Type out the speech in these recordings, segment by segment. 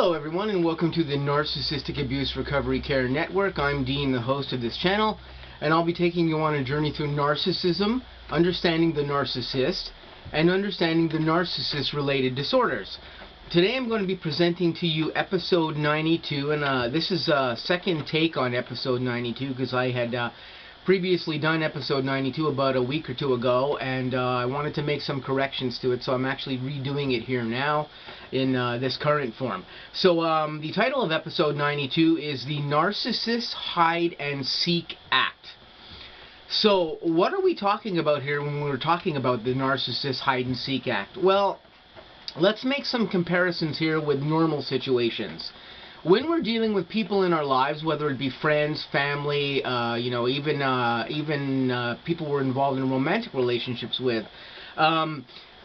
Hello everyone, and welcome to the Narcissistic Abuse Recovery Care Network. I'm Dean, the host of this channel, and I'll be taking you on a journey through narcissism, understanding the narcissist, and understanding the narcissist-related disorders. Today I'm going to be presenting to you episode 92, and this is a second take on episode 92 because I had previously done episode 92 about a week or two ago, and I wanted to make some corrections to it, so I'm actually redoing it here now in this current form. So the title of episode 92 is the Narcissists Hide and Seek Act. So what are we talking about here when we're talking about the Narcissists Hide and Seek Act? Well, let's make some comparisons here with normal situations. When we're dealing with people in our lives, whether it be friends, family, even people we're involved in romantic relationships with,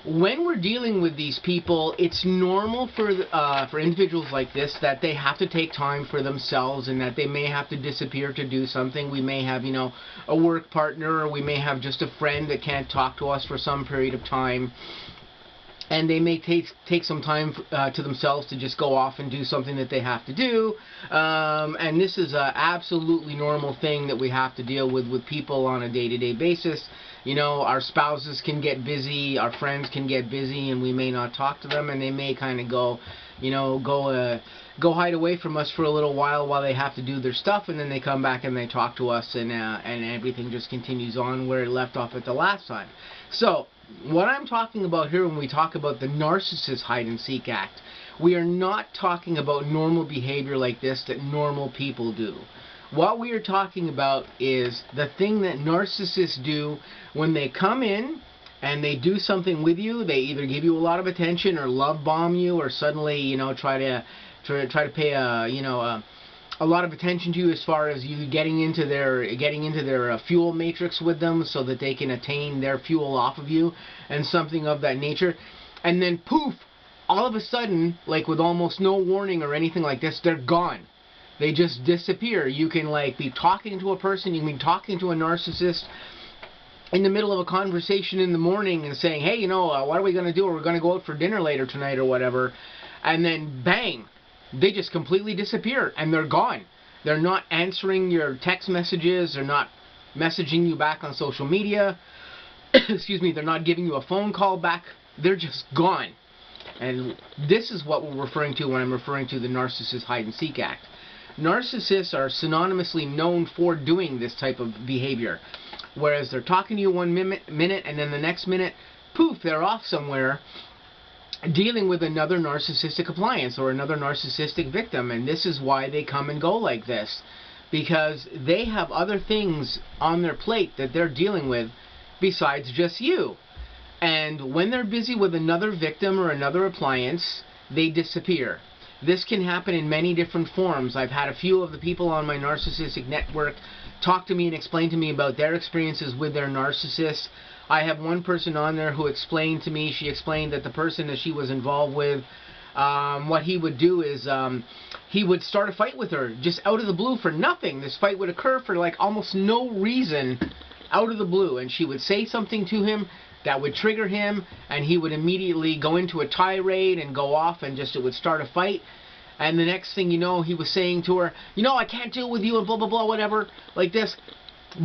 when we're dealing with these people, it's normal for individuals like this that they have to take time for themselves, and that they may have to disappear to do something. We may have, a work partner, or we may have just a friend that can't talk to us for some period of time. And they may take some time to themselves to just go off and do something that they have to do. And this is an absolutely normal thing that we have to deal with people on a day-to-day basis. Our spouses can get busy, our friends can get busy, and we may not talk to them, and they may kind of go hide away from us for a little while they have to do their stuff, and then they come back and they talk to us, and everything just continues on where it left off at the last time. So what I'm talking about here when we talk about the Narcissist Hide and Seek Act, we are not talking about normal behavior like this that normal people do. What we are talking about is the thing that narcissists do when they come in and they do something with you. They either give you a lot of attention or love bomb you, or suddenly try to pay a lot of attention to you as far as you getting into their fuel matrix with them so that they can attain their fuel off of you and something of that nature. And then poof, all of a sudden, like with almost no warning or anything like this, they're gone. They just disappear. You can be talking to a person, you can be talking to a narcissist in the middle of a conversation in the morning and saying, hey, what are we going to do? We're going to go out for dinner later tonight or whatever. And then bang, they just completely disappear and they're gone. They're not answering your text messages. They're not messaging you back on social media. Excuse me, they're not giving you a phone call back. They're just gone. And this is what we're referring to when I'm referring to the Narcissist Hide and Seek Act. Narcissists are synonymously known for doing this type of behavior. Whereas they're talking to you one minute and then the next minute, poof, they're off somewhere dealing with another narcissistic appliance or another narcissistic victim. And this is why they come and go like this, because they have other things on their plate that they're dealing with besides just you. And when they're busy with another victim or another appliance, they disappear. This can happen in many different forms. I've had a few of the people on my narcissistic network talk to me and explain to me about their experiences with their narcissist. I have one person on there who explained to me, she explained that the person that she was involved with, what he would do is he would start a fight with her just out of the blue for nothing. This fight would occur for almost no reason out of the blue, and she would say something to him that would trigger him, and he would immediately go into a tirade and go off, and it would start a fight. And the next thing you know, he was saying to her, I can't deal with you and blah, blah, blah, whatever, like this.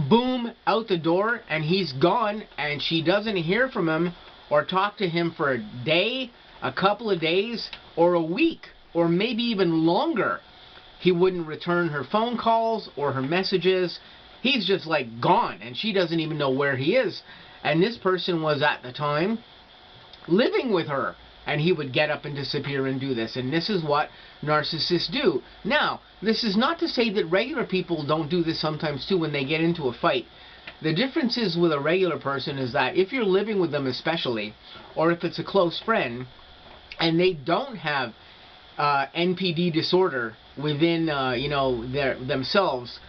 Boom, out the door, and he's gone, and she doesn't hear from him or talk to him for a day, a couple of days, or a week, or maybe even longer. He wouldn't return her phone calls or her messages. He's just gone, and she doesn't even know where he is. And this person was at the time living with her, and he would get up and disappear and do this. And this is what narcissists do. Now, this is not to say that regular people don't do this sometimes too when they get into a fight. The difference is with a regular person is that if you're living with them especially, or if it's a close friend, and they don't have NPD disorder within themselves,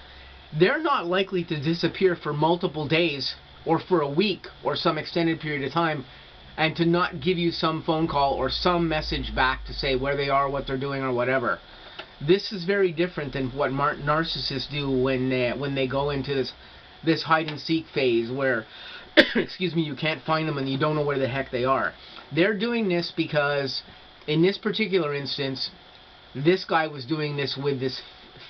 they're not likely to disappear for multiple days or for a week or some extended period of time and to not give you some phone call or some message back to say where they are, what they're doing, or whatever. This is very different than what narcissists do when they go into this hide and seek phase where excuse me, you can't find them and you don't know where the heck they are. They're doing this because in this particular instance this guy was doing this with this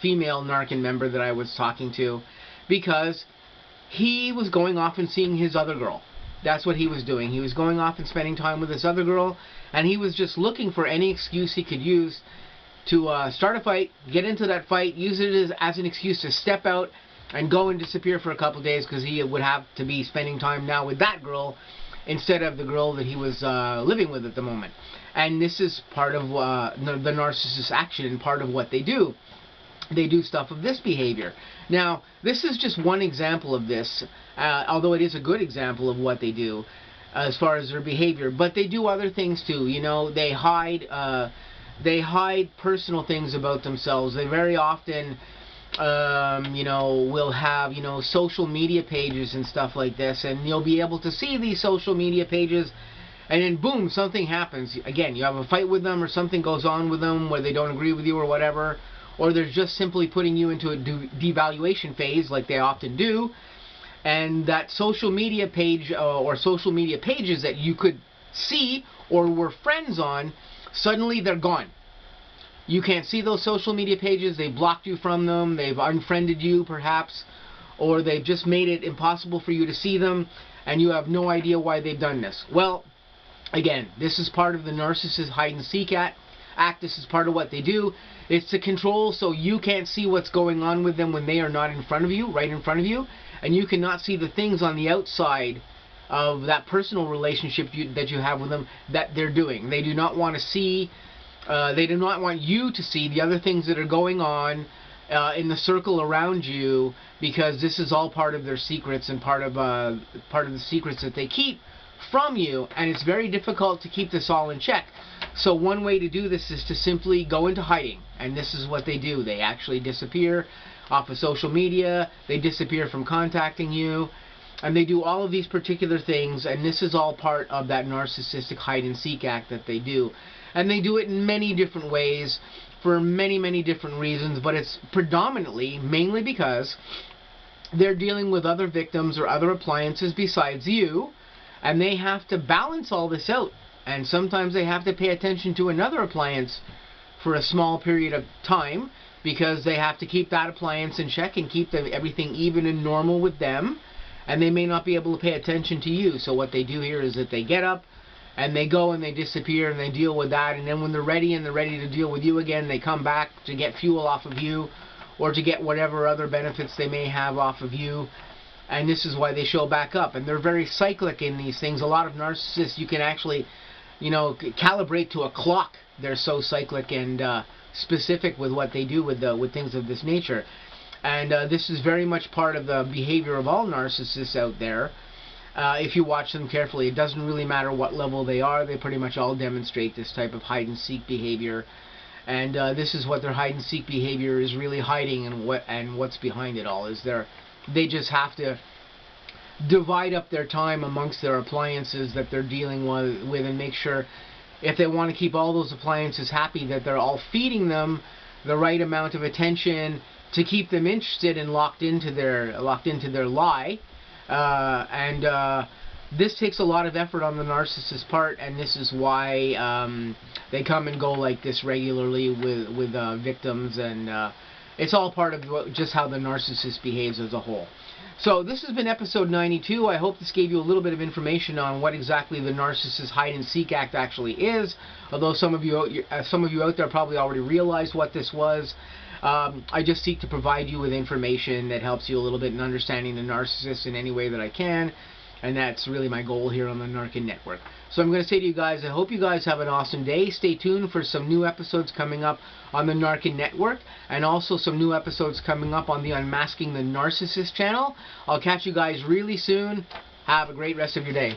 female N.A.R.C.N member that I was talking to, because he was going off and seeing his other girl. That's what he was doing. He was going off and spending time with this other girl, and he was just looking for any excuse he could use to start a fight, get into that fight, use it as an excuse to step out and go and disappear for a couple of days, because he would have to be spending time now with that girl instead of the girl that he was living with at the moment. And this is part of the narcissist action, and part of what they do. They do stuff of this behavior. Now, this is just one example of this, although it is a good example of what they do as far as their behavior. But they do other things too. You know, they hide personal things about themselves. They very often, you know, will have, you know, social media pages and stuff like this, and you'll be able to see these social media pages, and then boom, something happens. Again, you have a fight with them, or something goes on with them where they don't agree with you or whatever, or they're just simply putting you into a devaluation phase like they often do, and that social media page or social media pages that you could see or were friends on, suddenly they're gone. You can't see those social media pages. They blocked you from them. They've unfriended you perhaps, or they've just made it impossible for you to see them, and you have no idea why they've done this. Well, again, this is part of the narcissist hide-and-seek act. This is part of what they do. It's to control, so you can't see what's going on with them when they are not in front of you, right in front of you, and you cannot see the things on the outside of that personal relationship that you have with them that they're doing. They do not want to see, they do not want you to see the other things that are going on in the circle around you, because this is all part of their secrets and part of the secrets that they keep from you, and it's very difficult to keep this all in check. So one way to do this is to simply go into hiding, and this is what they do. They actually disappear off of social media, they disappear from contacting you, and they do all of these particular things, and this is all part of that narcissistic hide-and-seek act that they do. And they do it in many different ways, for many, many different reasons, but it's predominantly, mainly because they're dealing with other victims or other appliances besides you, and they have to balance all this out. And sometimes they have to pay attention to another appliance for a small period of time, because they have to keep that appliance in check and keep everything even and normal with them, and they may not be able to pay attention to you. So what they do here is that they get up and they go and they disappear and they deal with that, and then when they're ready and they're ready to deal with you again, they come back to get fuel off of you, or to get whatever other benefits they may have off of you. And this is why they show back up. And they're very cyclic in these things. A lot of narcissists, you can actually, you know, calibrate to a clock. They're so cyclic and specific with what they do with things of this nature. And this is very much part of the behavior of all narcissists out there. If you watch them carefully, it doesn't really matter what level they are. They pretty much all demonstrate this type of hide-and-seek behavior. And this is what their hide-and-seek behavior is really hiding, and what's behind it all is they just have to divide up their time amongst their appliances that they're dealing with, and make sure, if they want to keep all those appliances happy, that they're all feeding them the right amount of attention to keep them interested and locked into their lie. This takes a lot of effort on the narcissist's part, and this is why they come and go like this regularly with victims, and it's all part of just how the narcissist behaves as a whole. So this has been episode 92. I hope this gave you a little bit of information on what exactly the narcissist hide-and-seek act actually is. Although some of you out there probably already realized what this was. I just seek to provide you with information that helps you a little bit in understanding the narcissist in any way that I can. And that's really my goal here on the N.A.R.C.N network. So I'm going to say to you guys, I hope you guys have an awesome day. Stay tuned for some new episodes coming up on the N.A.R.C.N network, and also some new episodes coming up on the Unmasking the Narcissist channel. I'll catch you guys really soon. Have a great rest of your day.